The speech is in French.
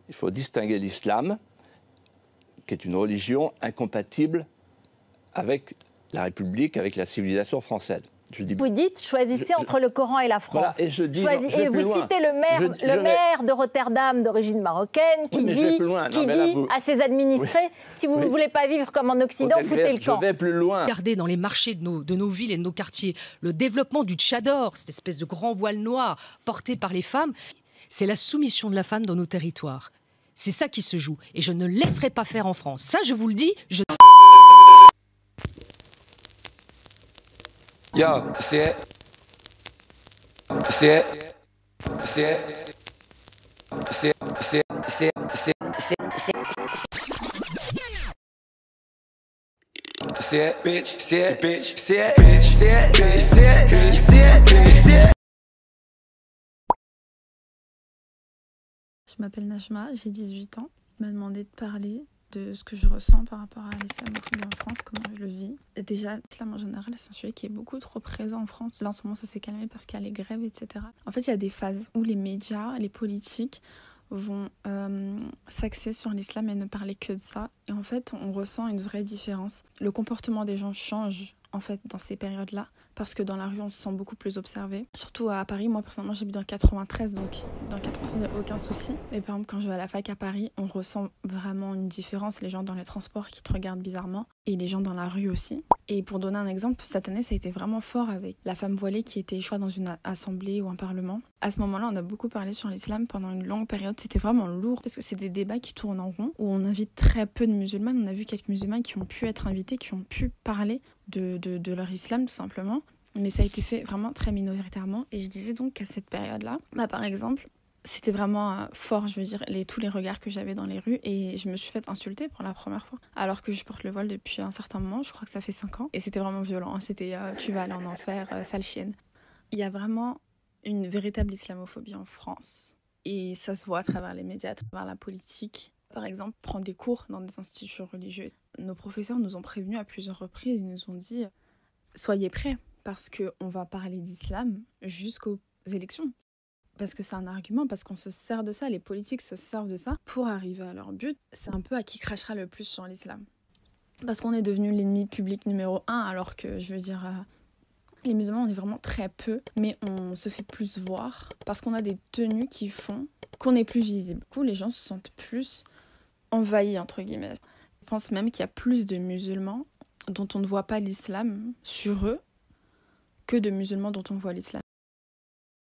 Il faut distinguer l'islam, qui est une religion incompatible avec la République, avec la civilisation française. Vous dites, choisissez entre le Coran et la France. Voilà, et je dis, et vous citez le maire de Rotterdam d'origine marocaine qui dit à ses administrés, si vous ne voulez pas vivre comme en Occident, foutez le camp. Je vais plus loin. Regardez dans les marchés de nos villes et de nos quartiers, le développement du tchador, cette espèce de grand voile noir porté par les femmes, c'est la soumission de la femme dans nos territoires. C'est ça qui se joue. Et je ne laisserai pas faire en France. Ça, je vous le dis, Yo, c'est Je m'appelle Najma, j'ai 18 ans. On m'a demandé de parler de ce que je ressens par rapport à l'islamophobie en France, comment je le vis. Et déjà, l'islam en général, c'est un sujet qui est beaucoup trop présent en France. Là, en ce moment, ça s'est calmé parce qu'il y a les grèves, etc. En fait, il y a des phases où les médias, les politiques vont s'axer sur l'islam et ne parler que de ça. Et en fait, on ressent une vraie différence. Le comportement des gens change, en fait, dans ces périodes-là. Parce que dans la rue, on se sent beaucoup plus observé. Surtout à Paris, moi personnellement, j'habite dans 93, donc dans 93, il n'y a aucun souci. Mais par exemple, quand je vais à la fac à Paris, on ressent vraiment une différence. Les gens dans les transports qui te regardent bizarrement, et les gens dans la rue aussi. Et pour donner un exemple, cette année, ça a été vraiment fort avec la femme voilée qui était, je crois, dans une assemblée ou un parlement. À ce moment-là, on a beaucoup parlé sur l'islam pendant une longue période. C'était vraiment lourd, parce que c'est des débats qui tournent en rond, où on invite très peu de musulmanes. On a vu quelques musulmanes qui ont pu être invités, qui ont pu parler de leur islam, tout simplement. Mais ça a été fait vraiment très minoritairement. Et je disais donc qu'à cette période-là, par exemple, c'était vraiment fort, je veux dire, tous les regards que j'avais dans les rues. Et je me suis fait insulter pour la première fois. Alors que je porte le voile depuis un certain moment, je crois que ça fait 5 ans. Et c'était vraiment violent, hein. C'était tu vas aller en enfer, sale chienne. Il y a vraiment une véritable islamophobie en France. Et ça se voit à travers les médias, à travers la politique. Par exemple, prendre des cours dans des instituts religieux. Nos professeurs nous ont prévenus à plusieurs reprises. Ils nous ont dit « Soyez prêts ». Parce qu'on va parler d'islam jusqu'aux élections. Parce que c'est un argument, parce qu'on se sert de ça, les politiques se servent de ça pour arriver à leur but. C'est un peu à qui crachera le plus sur l'islam. Parce qu'on est devenu l'ennemi public numéro 1, alors que, je veux dire, les musulmans, on est vraiment très peu, mais on se fait plus voir, parce qu'on a des tenues qui font qu'on est plus visible. Du coup, les gens se sentent plus envahis, entre guillemets. Je pense même qu'il y a plus de musulmans dont on ne voit pas l'islam sur eux, que de musulmans dont on voit l'islam.